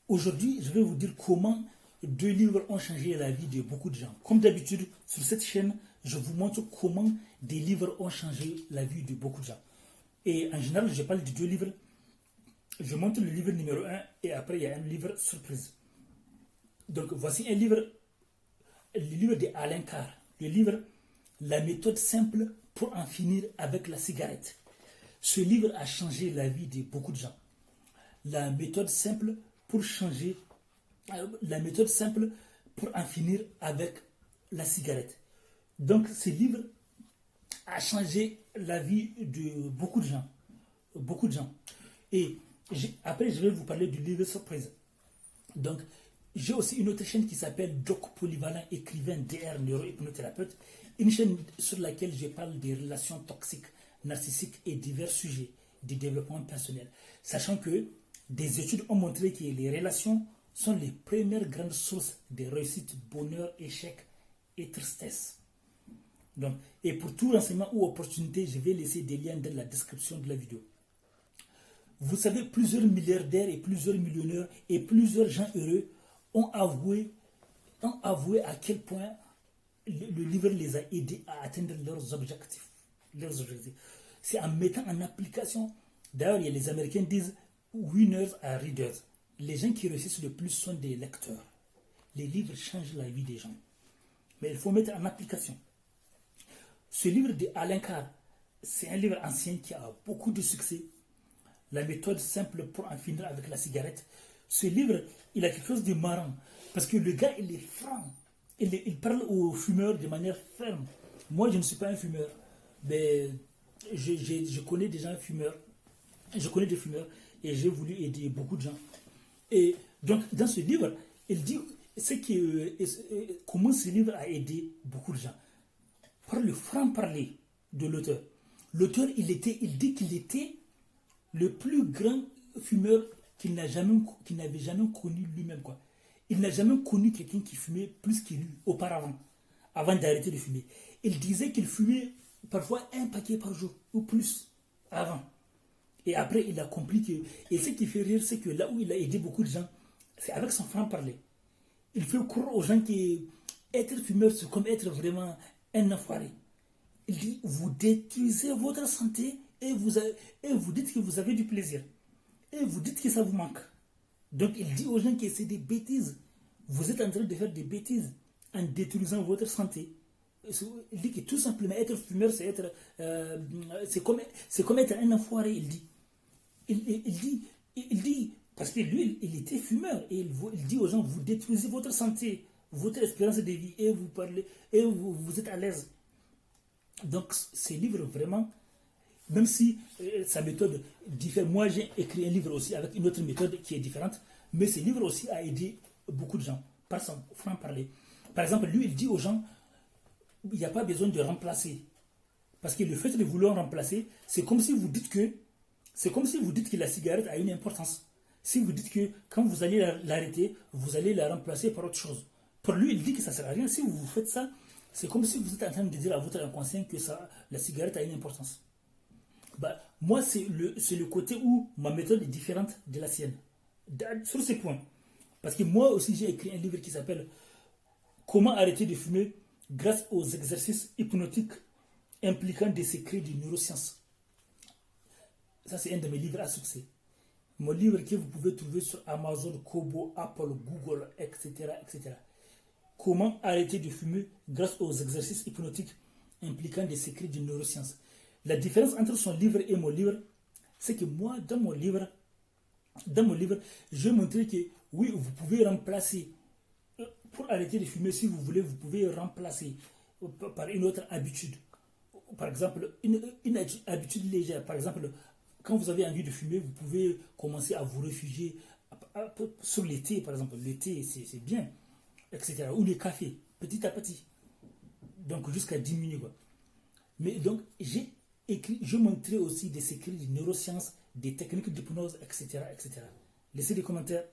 Aujourd'hui, je vais vous dire comment 2 livres ont changé la vie de beaucoup de gens. Comme d'habitude, sur cette chaîne, je vous montre comment des livres ont changé la vie de beaucoup de gens. Et en général, je parle de 2 livres. Je montre le livre numéro 1 et après, il y a un livre surprise. Donc, voici un livre, le livre d'Alain Carr. Le livre La méthode simple pour en finir avec la cigarette. Ce livre a changé la vie de beaucoup de gens. La méthode simple pour changer, la méthode simple pour en finir avec la cigarette. Donc, ce livre a changé la vie de beaucoup de gens. Beaucoup de gens. Et après, je vais vous parler du livre surprise. Donc, j'ai aussi une autre chaîne qui s'appelle Doc Polyvalent, écrivain DR, neurohypnothérapeute. Une chaîne sur laquelle je parle des relations toxiques, narcissiques et divers sujets de développement personnel. Sachant que des études ont montré que les relations sont les premières grandes sources de réussite, bonheur, échec et tristesse. Donc, et pour tout renseignement ou opportunité, je vais laisser des liens dans la description de la vidéo. Vous savez, plusieurs milliardaires et plusieurs millionnaires et plusieurs gens heureux ont avoué à quel point le livre les a aidés à atteindre leurs objectifs. C'est en mettant en application. D'ailleurs, les Américains disent winners are readers. Les gens qui réussissent le plus sont des lecteurs. Les livres changent la vie des gens. Mais il faut mettre en application. Ce livre d'Alain Carr, c'est un livre ancien qui a beaucoup de succès. La méthode simple pour en finir avec la cigarette. Ce livre, il a quelque chose de marrant. Parce que le gars, il est franc. Il parle aux fumeurs de manière ferme. Moi, je ne suis pas un fumeur. Mais je connais des gens fumeurs. Je connais des fumeurs. Et j'ai voulu aider beaucoup de gens. Et donc, dans ce livre, il dit comment ce livre a aidé beaucoup de gens. Par le franc-parler de l'auteur. L'auteur, il dit qu'il était le plus grand fumeur qu'il n'avait jamais connu lui-même. Il n'a jamais connu quelqu'un qui fumait plus que lui auparavant, avant d'arrêter de fumer. Il disait qu'il fumait parfois 1 paquet par jour ou plus avant. Et après, il a compris que... Et ce qui fait rire, c'est que là où il a aidé beaucoup de gens, c'est avec son franc-parler. Il fait croire aux gens qu'être fumeur, c'est comme être vraiment un enfoiré. Il dit, vous détruisez votre santé et vous dites que vous avez du plaisir. Et vous dites que ça vous manque. Donc il dit aux gens que c'est des bêtises. Vous êtes en train de faire des bêtises en détruisant votre santé. Il dit que tout simplement être fumeur, c'est comme être un enfoiré, il dit. Il dit, parce que lui, il était fumeur, et il dit aux gens, vous détruisez votre santé, votre espérance de vie, et vous parlez, et vous êtes à l'aise. Donc, ces livres, vraiment, même si sa méthode diffère, moi j'ai écrit un livre aussi avec une autre méthode qui est différente, mais ce livre aussi a aidé beaucoup de gens, par son franc-parler. Par exemple, lui, il dit aux gens, il n'y a pas besoin de remplacer. Parce que le fait de vouloir remplacer, c'est comme si vous dites que la cigarette a une importance. Si vous dites que quand vous allez l'arrêter, vous allez la remplacer par autre chose. Pour lui, il dit que ça ne sert à rien. Si vous faites ça, c'est comme si vous êtes en train de dire à votre inconscient que la cigarette a une importance. Moi, c'est le côté où ma méthode est différente de la sienne. Sur ces points. Parce que moi aussi, j'ai écrit un livre qui s'appelle Comment arrêter de fumer grâce aux exercices hypnotiques impliquant des secrets de neurosciences. Ça, c'est un de mes livres à succès. Mon livre que vous pouvez trouver sur Amazon, Kobo, Apple, Google, etc., etc. Comment arrêter de fumer grâce aux exercices hypnotiques impliquant des secrets de neurosciences. La différence entre son livre et mon livre, c'est que moi, dans mon livre, je montrais que oui, vous pouvez remplacer, pour arrêter de fumer, si vous voulez, vous pouvez remplacer par une autre habitude. Par exemple, une habitude légère. Par exemple, quand vous avez envie de fumer, vous pouvez commencer à vous réfugier sur le thé, par exemple. Le thé, c'est bien, etc. Ou le café, petit à petit. Donc, jusqu'à diminuer. Mais donc, je montrais aussi des secrets de neurosciences, des techniques d'hypnose, etc., etc. Laissez des commentaires.